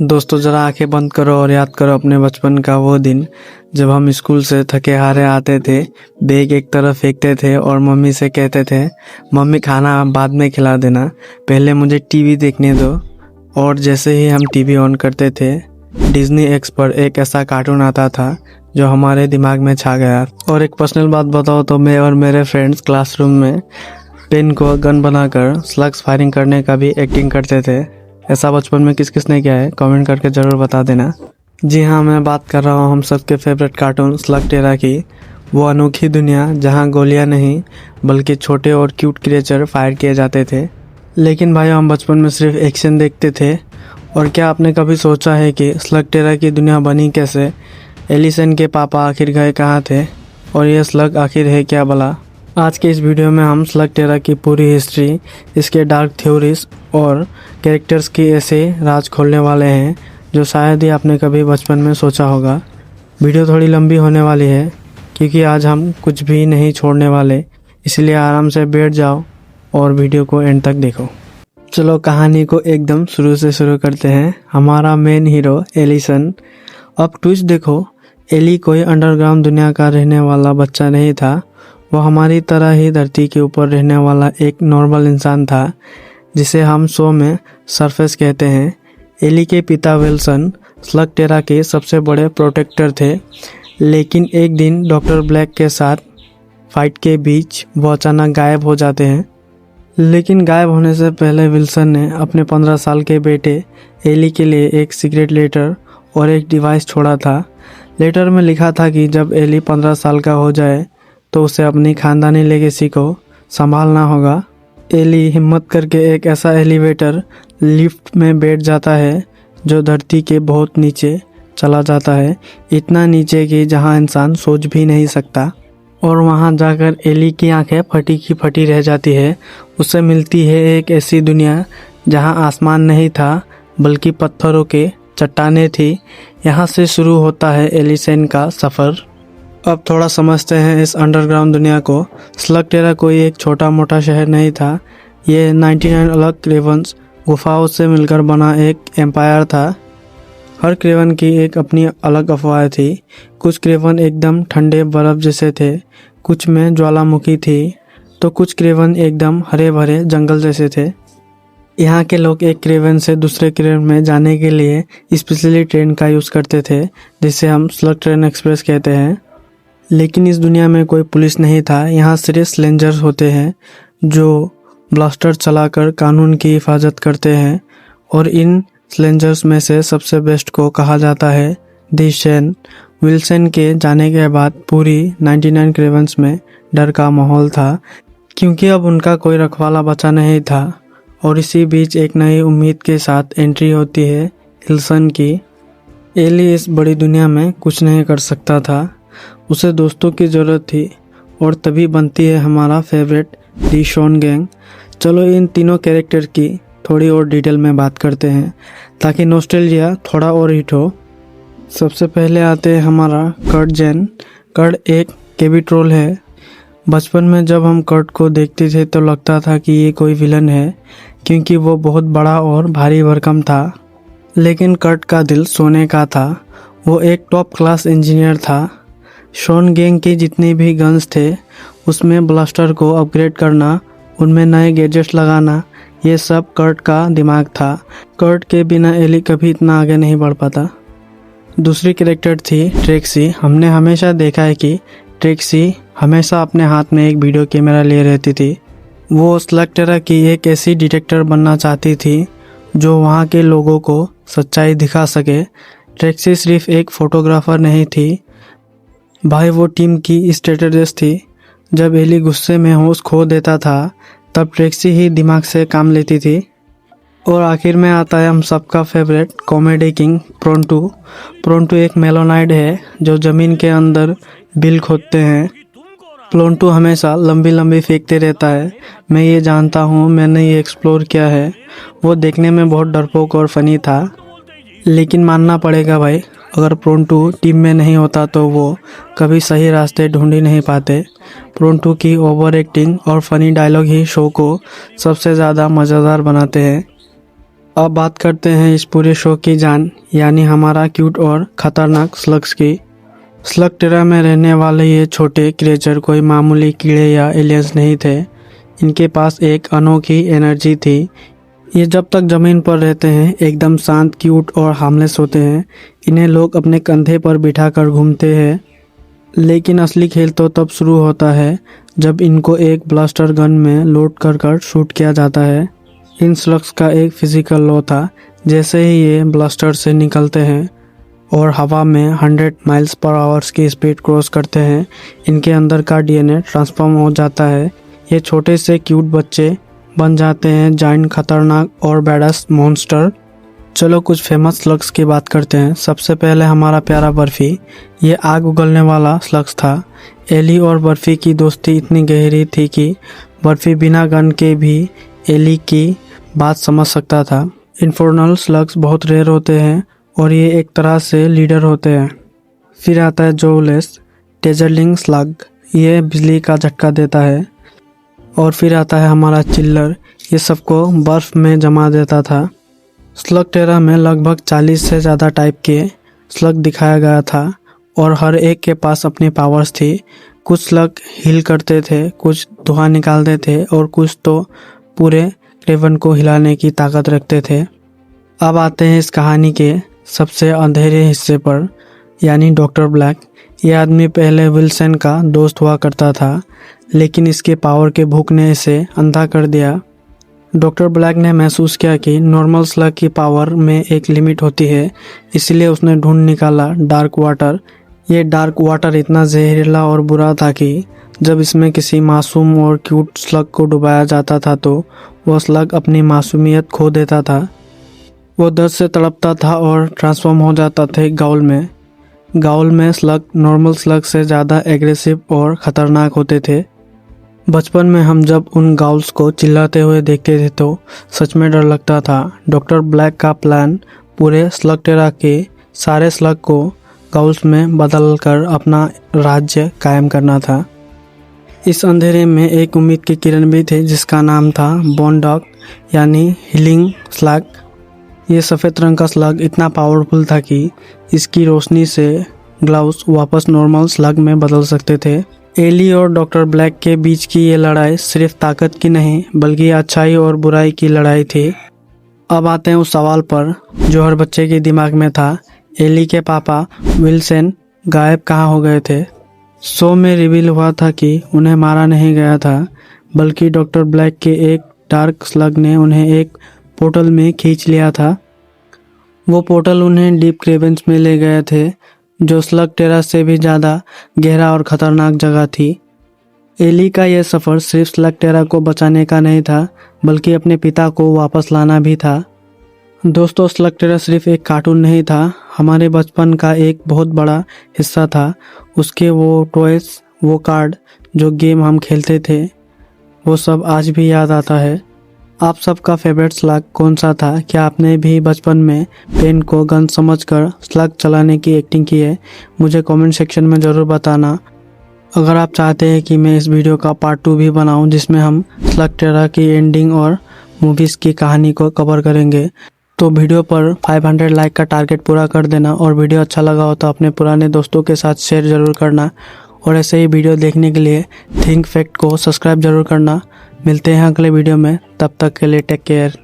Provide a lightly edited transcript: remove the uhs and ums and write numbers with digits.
दोस्तों ज़रा आंखें बंद करो और याद करो अपने बचपन का वो दिन जब हम स्कूल से थके हारे आते थे, बैग एक तरफ फेंकते थे और मम्मी से कहते थे, मम्मी खाना बाद में खिला देना, पहले मुझे टीवी देखने दो। और जैसे ही हम टीवी ऑन करते थे, डिज्नी एक्स पर एक ऐसा कार्टून आता था जो हमारे दिमाग में छा गया। और एक पर्सनल बात बताओ तो मैं और मेरे फ्रेंड्स क्लासरूम में पेन को गन बनाकर स्लग्स फायरिंग करने का भी एक्टिंग करते थे। ऐसा बचपन में किस किस ने किया है कमेंट करके ज़रूर बता देना। जी हाँ, मैं बात कर रहा हूँ हम सबके फेवरेट कार्टून स्लगटेरा की, वो अनोखी दुनिया जहाँ गोलियाँ नहीं बल्कि छोटे और क्यूट क्रिएचर फायर किए जाते थे। लेकिन भाई हम बचपन में सिर्फ एक्शन देखते थे। और क्या आपने कभी सोचा है कि स्लगटेरा की दुनिया बनी कैसे? एलिसन के पापा आखिर गए कहाँ थे और ये स्लग आखिर है क्या भला? आज के इस वीडियो में हम स्लगटेरा की पूरी हिस्ट्री, इसके डार्क थ्योरीज और कैरेक्टर्स की ऐसे राज खोलने वाले हैं जो शायद ही आपने कभी बचपन में सोचा होगा। वीडियो थोड़ी लंबी होने वाली है क्योंकि आज हम कुछ भी नहीं छोड़ने वाले, इसलिए आराम से बैठ जाओ और वीडियो को एंड तक देखो। चलो कहानी को एकदम शुरू से शुरू करते हैं। हमारा मेन हीरो एलिसन। अब ट्विस्ट देखो, एली कोई अंडरग्राउंड दुनिया का रहने वाला बच्चा नहीं था। वो हमारी तरह ही धरती के ऊपर रहने वाला एक नॉर्मल इंसान था जिसे हम शो में सरफेस कहते हैं। एली के पिता विल्सन स्लगटेरा के सबसे बड़े प्रोटेक्टर थे, लेकिन एक दिन डॉक्टर ब्लैक के साथ फाइट के बीच वो अचानक गायब हो जाते हैं। लेकिन गायब होने से पहले विल्सन ने अपने 15 साल के बेटे एली के लिए एक सीक्रेट लेटर और एक डिवाइस छोड़ा था। लेटर में लिखा था कि जब एली 15 साल का हो जाए तो उसे अपनी खानदानी लेगेसी को संभालना होगा। एली हिम्मत करके एक ऐसा एलिवेटर लिफ्ट में बैठ जाता है जो धरती के बहुत नीचे चला जाता है, इतना नीचे कि जहां इंसान सोच भी नहीं सकता। और वहां जाकर एली की आंखें फटी की फटी रह जाती है। उसे मिलती है एक ऐसी दुनिया जहां आसमान नहीं था बल्कि पत्थरों के चट्टानें थी। यहाँ से शुरू होता है एलिसन का सफ़र। अब थोड़ा समझते हैं इस अंडरग्राउंड दुनिया को। स्लगटेरा कोई एक छोटा मोटा शहर नहीं था, ये 99 अलग क्रेवन्स गुफाओं से मिलकर बना एक एम्पायर था। हर क्रेवन की एक अपनी अलग अफवाह थी। कुछ क्रेवन एकदम ठंडे बर्फ जैसे थे, कुछ में ज्वालामुखी थी, तो कुछ क्रेवन एकदम हरे भरे जंगल जैसे थे। यहाँ के लोग एक क्रेवन से दूसरे क्रेवन में जाने के लिए स्पेशली ट्रेन का यूज़ करते थे जिसे हम स्लग ट्रेन एक्सप्रेस कहते हैं। लेकिन इस दुनिया में कोई पुलिस नहीं था, यहाँ सिर्फ स्लेंजर्स होते हैं जो ब्लास्टर चलाकर कानून की हिफाजत करते हैं। और इन स्लेंजर्स में से सबसे बेस्ट को कहा जाता है दी शेन। विल्सन के जाने के बाद पूरी 99 क्रेवन्स में डर का माहौल था क्योंकि अब उनका कोई रखवाला बचा नहीं था। और इसी बीच एक नई उम्मीद के साथ एंट्री होती है एलिसन की। एली इस बड़ी दुनिया में कुछ नहीं कर सकता था, उसे दोस्तों की ज़रूरत थी। और तभी बनती है हमारा फेवरेट दी शॉन गैंग। चलो इन तीनों कैरेक्टर की थोड़ी और डिटेल में बात करते हैं ताकि नॉस्टैल्जिया थोड़ा और हिट हो। सबसे पहले आते हैं हमारा कर्ट जेन। कर्ट एक केबी ट्रोल है। बचपन में जब हम कर्ट को देखते थे तो लगता था कि ये कोई विलन है क्योंकि वो बहुत बड़ा और भारी भरकम था। लेकिन कर्ट का दिल सोने का था। वो एक टॉप क्लास इंजीनियर था। शॉन गैंग के जितने भी गन्स थे उसमें ब्लास्टर को अपग्रेड करना, उनमें नए गैजेट्स लगाना, ये सब कर्ट का दिमाग था। कर्ट के बिना एली कभी इतना आगे नहीं बढ़ पाता। दूसरी कैरेक्टर थी ट्रेक्सी। हमने हमेशा देखा है कि ट्रेक्सी हमेशा अपने हाथ में एक वीडियो कैमरा लिए रहती थी। वो स्लगटेरा की एक ऐसी डिटेक्टर बनना चाहती थी जो वहाँ के लोगों को सच्चाई दिखा सके। ट्रेक्सी सिर्फ एक फोटोग्राफर नहीं थी भाई, वो टीम की स्ट्रेटेजिस्ट थी। जब एली गुस्से में होश खो देता था तब ट्रेक्सी ही दिमाग से काम लेती थी। और आखिर में आता है हम सबका फेवरेट कॉमेडी किंग प्रोंटू। प्रोंटू एक मेलोनाइड है जो ज़मीन के अंदर बिल खोदते हैं। प्रोंटू हमेशा लंबी लंबी फेंकते रहता है। मैं ये जानता हूँ, मैंने ये एक्सप्लोर किया है। वो देखने में बहुत डरपोक और फनी था, लेकिन मानना पड़ेगा भाई, अगर प्रोंटू टीम में नहीं होता तो वो कभी सही रास्ते ढूंढ ही नहीं पाते। प्रोंटू की ओवर एक्टिंग और फनी डायलॉग ही शो को सबसे ज़्यादा मज़ेदार बनाते हैं। अब बात करते हैं इस पूरे शो की जान यानी हमारा क्यूट और खतरनाक स्लग्स की। स्लगटेरा में रहने वाले ये छोटे क्रिएचर कोई मामूली कीड़े या एलियंस नहीं थे। इनके पास एक अनोखी एनर्जी थी। ये जब तक ज़मीन पर रहते हैं एकदम शांत, क्यूट और हार्मलेस होते हैं। इन्हें लोग अपने कंधे पर बिठाकर घूमते हैं। लेकिन असली खेल तो तब शुरू होता है जब इनको एक ब्लास्टर गन में लोड कर शूट किया जाता है। इन स्लग्स का एक फिजिकल लॉ था, जैसे ही ये ब्लास्टर से निकलते हैं और हवा में 100 माइल्स पर आवर्स की स्पीड क्रॉस करते हैं, इनके अंदर का डीएनए ट्रांसफॉर्म हो जाता है। ये छोटे से क्यूट बच्चे बन जाते हैं जाइंट, खतरनाक और बैडस मॉन्स्टर। चलो कुछ फेमस स्लग्स की बात करते हैं। सबसे पहले हमारा प्यारा बर्फी। ये आग उगलने वाला स्लग्स था। एली और बर्फी की दोस्ती इतनी गहरी थी कि बर्फी बिना गन के भी एली की बात समझ सकता था। इन्फर्नल स्लग्स बहुत रेयर होते हैं और ये एक तरह से लीडर होते हैं। फिर आता है जोलेस टेजरलिंग स्लग। ये बिजली का झटका देता है। और फिर आता है हमारा चिल्लर। ये सबको बर्फ में जमा देता था। स्लगटेरा में लगभग 40 से ज़्यादा टाइप के स्लग दिखाया गया था और हर एक के पास अपनी पावर्स थी। कुछ स्लग हील करते थे, कुछ धुआं निकालते थे और कुछ तो पूरे क्रेवन को हिलाने की ताकत रखते थे। अब आते हैं इस कहानी के सबसे अंधेरे हिस्से पर, यानी डॉक्टर ब्लैक। ये आदमी पहले विल्सन का दोस्त हुआ करता था, लेकिन इसके पावर के भूख ने इसे अंधा कर दिया। डॉक्टर ब्लैक ने महसूस किया कि नॉर्मल स्लग की पावर में एक लिमिट होती है, इसलिए उसने ढूंढ निकाला डार्क वाटर। ये डार्क वाटर इतना जहरीला और बुरा था कि जब इसमें किसी मासूम और क्यूट स्लग को डुबाया जाता था तो वह स्लग अपनी मासूमियत खो देता था। वो दर्द से तड़पता था और ट्रांसफॉर्म हो जाता था गाउल में। गाउल में स्लग नॉर्मल स्लग से ज़्यादा एग्रेसिव और ख़तरनाक होते थे। बचपन में हम जब उन गाउल्स को चिल्लाते हुए देखते थे तो सच में डर लगता था। डॉक्टर ब्लैक का प्लान पूरे स्लगटेरा के सारे स्लग को गाउल्स में बदलकर अपना राज्य कायम करना था। इस अंधेरे में एक उम्मीद की किरण भी थी जिसका नाम था बोन डॉग यानी हीलिंग स्लग। ये सफ़ेद रंग का स्लग इतना पावरफुल था कि इसकी रोशनी से ग्लाउस वापस नॉर्मल स्लग में बदल सकते थे। एली और डॉक्टर ब्लैक के बीच की ये लड़ाई सिर्फ ताकत की नहीं बल्कि अच्छाई और बुराई की लड़ाई थी। अब आते हैं उस सवाल पर जो हर बच्चे के दिमाग में था। एली के पापा विल्सन गायब कहाँ हो गए थे? शो में रिवील हुआ था कि उन्हें मारा नहीं गया था, बल्कि डॉक्टर ब्लैक के एक डार्क स्लग ने उन्हें एक पोर्टल में खींच लिया था। वो पोर्टल उन्हें डीप क्रेवेंस में ले गए थे, जो स्लगटेरा से भी ज़्यादा गहरा और ख़तरनाक जगह थी। एली का यह सफ़र सिर्फ स्लगटेरा को बचाने का नहीं था, बल्कि अपने पिता को वापस लाना भी था। दोस्तों, स्लगटेरा सिर्फ एक कार्टून नहीं था, हमारे बचपन का एक बहुत बड़ा हिस्सा था। उसके वो टॉयज, वो कार्ड, जो गेम हम खेलते थे, वो सब आज भी याद आता है। आप सबका फेवरेट स्लग कौन सा था? क्या आपने भी बचपन में पेन को गन समझकर स्लग चलाने की एक्टिंग की है? मुझे कमेंट सेक्शन में ज़रूर बताना। अगर आप चाहते हैं कि मैं इस वीडियो का पार्ट 2 भी बनाऊं जिसमें हम स्लगटेरा की एंडिंग और मूवीज़ की कहानी को कवर करेंगे, तो वीडियो पर 500 लाइक का टारगेट पूरा कर देना। और वीडियो अच्छा लगा हो तो अपने पुराने दोस्तों के साथ शेयर ज़रूर करना। और ऐसे ही वीडियो देखने के लिए थिंक फैक्ट को सब्सक्राइब ज़रूर करना। मिलते हैं अगले वीडियो में, तब तक के लिए टेक केयर।